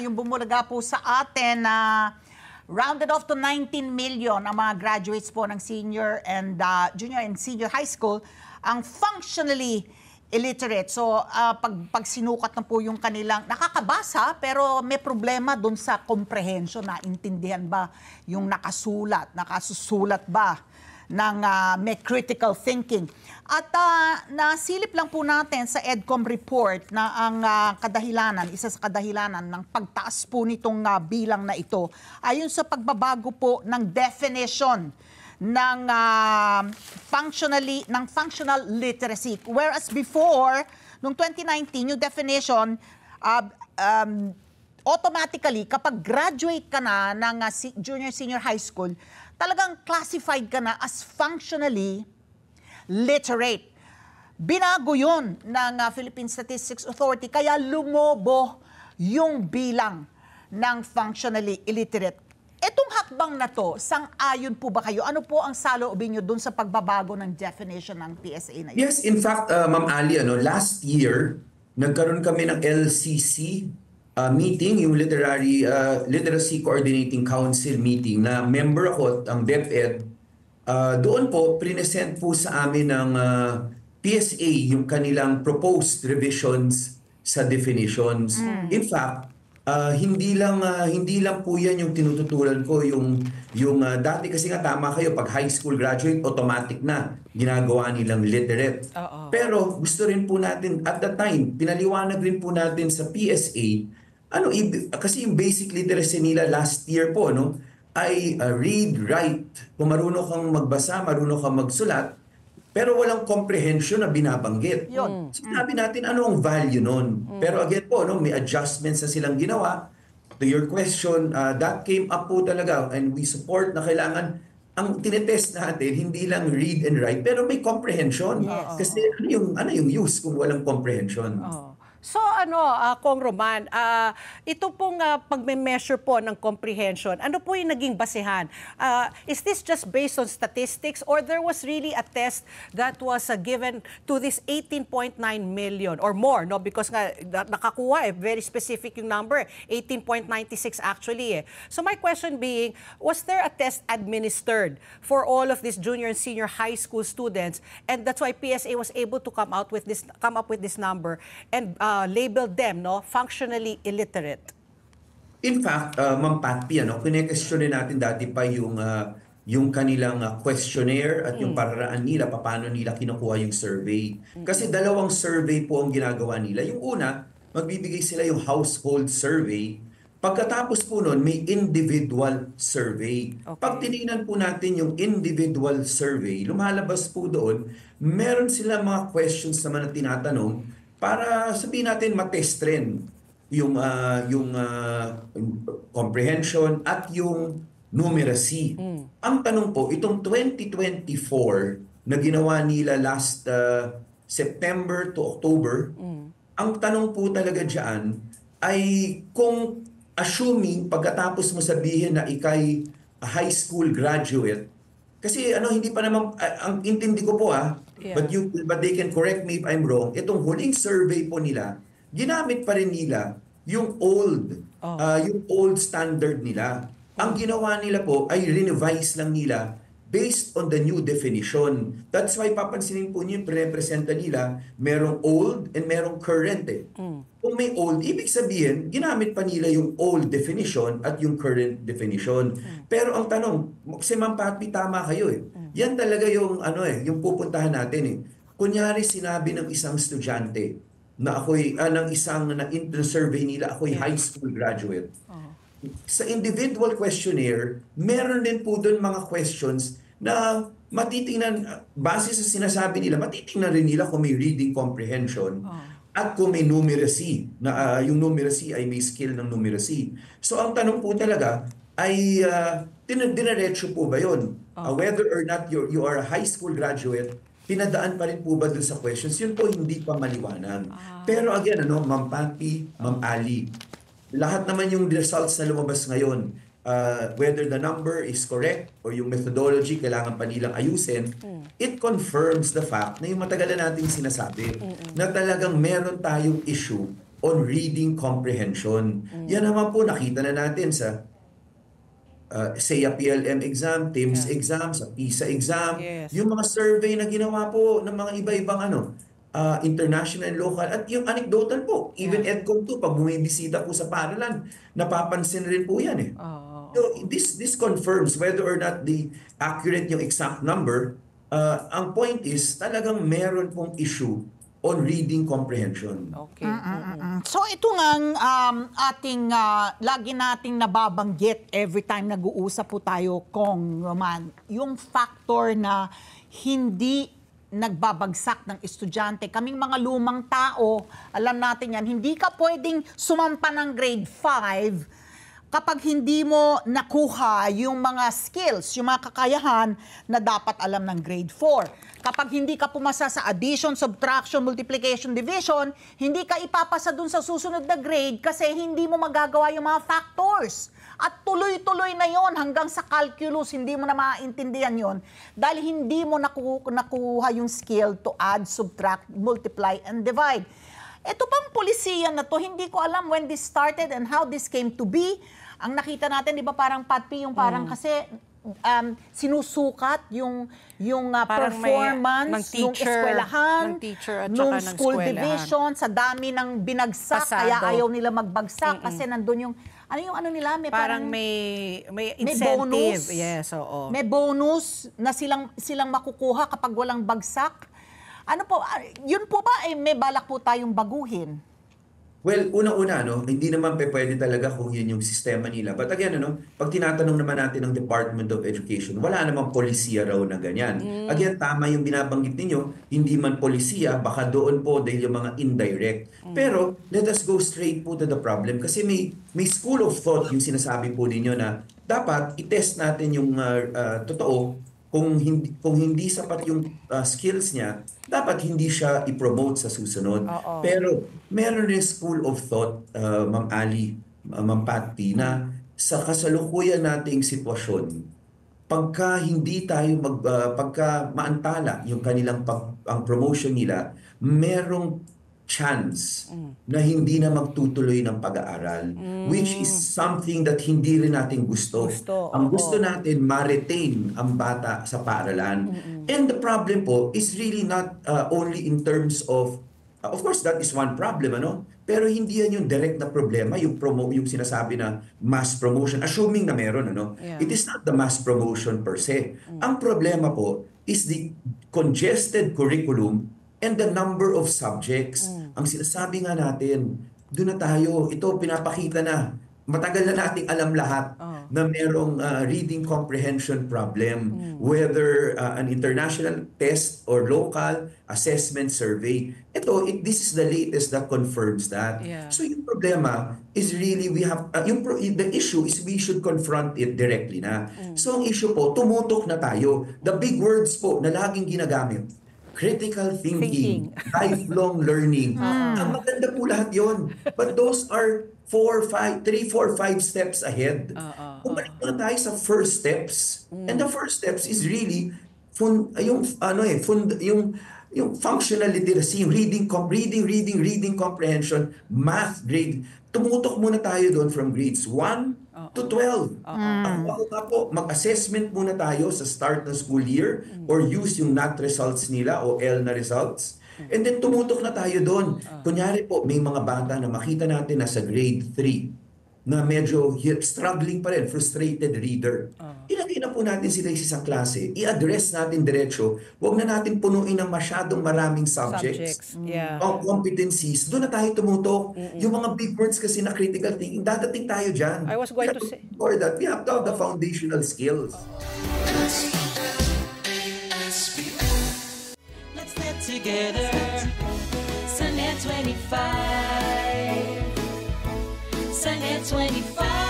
Yung bumulaga po sa atin na rounded off to 19 million ang mga graduates po ng senior and junior and senior high school ang functionally illiterate. So, pag sinukat na po yung kanilang nakakabasa, pero may problema dun sa comprehension, na intindihan ba yung nakasusulat ba ng may critical thinking. At nasilip lang po natin sa EDCOM report na ang isa sa kadahilanan ng pagtaas po nitong bilang na ito ayon sa pagbabago po ng definition ng functional literacy. Whereas before, noong 2019, yung definition, automatically, kapag graduate ka na ng junior, senior high school, talagang classified ka na as functionally literate. Binago yun ng Philippine Statistics Authority, kaya lumobo yung bilang ng functionally illiterate. Etong hakbang na to, sang-ayon po ba kayo? Ano po ang saloobin nyo dun sa pagbabago ng definition ng PSA na yun? Yes, in fact, Ma'am Ali, last year, nagkaroon kami ng LCC meeting, yung Literacy Coordinating Council meeting na member ako at ang DepEd. Doon po, present po sa amin ng PSA yung kanilang proposed revisions sa definitions. In fact, hindi lang po yan yung tinututulan ko, yung dati kasi nga tama kayo, pag high school graduate, automatic na ginagawa nilang literate. Pero gusto rin po natin, at that time, pinaliwanag rin po natin sa PSA, kasi yung basic literacy nila last year po, ay read, write. Kung marunong kang magbasa, marunong kang magsulat, pero walang comprehension na binabanggit. Sinabi natin ano ang value nun. Pero again po, may adjustments na silang ginawa. To your question, that came up po talaga and we support na kailangan ang tinetest natin, hindi lang read and write, pero may comprehension. Kasi ano yung use kung walang comprehension? So Kong Roman, ito pong pagme-measure po ng comprehension, ano po yung naging basehan? Is this just based on statistics or there was really a test that was given to this 18.9 million or more, no? Because nga nakakuha very specific yung number, 18.96 actually. So my question being, was there a test administered for all of these junior and senior high school students, and that's why PSA was able to come up with this number and labeled them functionally illiterate? In fact, Ma'am Patpi, kine-questionin natin dati pa yung kanilang questionnaire at yung pararaan nila, paano nila kinukuha yung survey. Kasi dalawang survey po ang ginagawa nila. Yung una, magbibigay sila yung household survey. Pagkatapos po nun, may individual survey. Pag tinignan po natin yung individual survey, lumalabas po doon, meron sila mga questions naman na tinatanong para sabihin natin matest rin yung comprehension at yung numeracy. Ang tanong po, itong 2024 na ginawa nila last September to October, ang tanong po talaga dyan ay kung assuming pagkatapos mo sabihin na ikay high school graduate, kasi hindi pa naman, ang intindi ko po but they can correct me if I'm wrong, itong huling survey po nila, ginamit pa rin nila yung old standard nila. Ang ginawa nila po ay revise lang nila based on the new definition. That's why papansinin po niyo yung pre-presenta nila, merong old and merong current Kung may old, ibig sabihin, ginamit pa nila yung old definition at yung current definition. Pero ang tanong, si Ma'am Patpi, tama kayo Yan talaga yung yung pupuntahan natin Kunyari sinabi ng isang estudyante na ako'y na survey nila, ako'y high school graduate. Sa individual questionnaire, meron din po doon mga questions na matitingnan, base sa sinasabi nila, matitingnan rin nila kung may reading comprehension at kung may numeracy, na yung numeracy ay may skill ng numeracy. So ang tanong po talaga ay dinaretso po ba yun? Whether or not you are a high school graduate, pinadaan pa rin po ba doon sa questions? Yun po hindi pa maliwanag. Pero again, Ma'am Patpi, Ma'am Ali, lahat naman yung results na lumabas ngayon, whether the number is correct or yung methodology kailangan pa nilang ayusin, it confirms the fact na yung matagal na nating sinasabi na talagang meron tayong issue on reading comprehension. Yan naman po nakita na natin sa SEA PLM exam, TIMS exam, sa PISA exam, Yes. yung mga survey na ginawa po ng mga iba-ibang international and local, at yung anecdotal po, even EDCOM 2, pag bumibisita po sa paaralan, napapansin rin po yan eh. So this confirms whether or not the accurate yung exact number. Ang point is talagang meron pong issue on reading comprehension. Okay. So ito nga ang ating lagi nating nababanggit every time nag-uusap po tayo, Kong Roman, yung factor na hindi nagbabagsak ng estudyante. Kaming mga lumang tao, alam natin yan, hindi ka pwedeng sumampa ng grade 5 kapag hindi mo nakuha yung mga skills, yung mga kakayahan na dapat alam ng grade 4. Kapag hindi ka pumasa sa addition, subtraction, multiplication, division, hindi ka ipapasa dun sa susunod na grade kasi hindi mo magagawa yung mga factors. At tuloy-tuloy na yon hanggang sa calculus, hindi mo na maintindihan yon dahil hindi mo nakuha yung skill to add, subtract, multiply, and divide. Ito pang polisiya na to, hindi ko alam when this started and how this came to be. Ang nakita natin, di ba parang patpi, yung parang kasi sinusukat yung performance ng eskwelahan, ng school division, sa dami ng binagsak, kaya ayaw nila magbagsak kasi nandun yung, ano nila, may parang may incentive. Bonus. Yes, oo. May bonus na silang makukuha kapag walang bagsak. Ano po, yun po ba, may balak po tayong baguhin? Well, una-una, hindi naman pwede talaga kung yun yung sistema nila. But again, pag tinatanong naman natin ng Department of Education, wala namang polisiya raw na ganyan. Again, tama yung binabanggit ninyo, hindi man polisiya, baka doon po dahil yung mga indirect. Pero let us go straight po to the problem kasi may school of thought yung sinasabi po ninyo na dapat i-test natin yung totoo. Kung hindi sapat yung skills niya, dapat hindi siya i-promote sa susunod. Pero meron rin school of thought, Ma'am Ali, Ma'am Patty, na sa kasalukuyan nating sitwasyon, pagka hindi tayo pagka maantala yung kanilang ang promotion nila, merong chance na hindi na magtutuloy ng pag-aaral, which is something that hindi rin natin gusto. Ang gusto natin, ma-retain ang bata sa paaralan. And the problem po is really not only in terms of course, that is one problem, pero hindi yan yung direct na problema, yung sinasabi na mass promotion, assuming na meron, It is not the mass promotion per se. Ang problema po is the congested curriculum and the number of subjects. Ang sinasabi nga natin, doon na tayo, ito pinapakita na, matagal na nating alam lahat na merong reading comprehension problem, whether an international test or local assessment survey. This is the latest that confirms that. So yung problema is really, we have, the issue is we should confront it directly na. So ang issue po, tumutok na tayo. The big words po na laging ginagamit, critical thinking, lifelong learning. Ang maganda po lahat yon. But those are 3, 4, 5 steps ahead. Bumalik na tayo sa first steps. And the first steps is really yung functional literacy, yung reading comprehension, math grade. Tumutok muna tayo doon from grades 1 to 12. Ako nga po, mag-assessment muna tayo sa start ng school year or use yung NAT results nila o L na results. And then tumutok na tayo doon. Kunyari po, may mga bata na makita natin na sa grade 3 na medyo struggling pa rin, frustrated reader. Ilagay na po natin sila sa isang klase. I-address natin diretso. Huwag na natin punuin ng masyadong maraming subjects. Competencies. Doon na tayo tumutok. Yung mga big words kasi na critical thinking, dadating tayo dyan. I was going to say, for that, we have to have the foundational skills. Let's get together. Sunday 25. Sunday 25.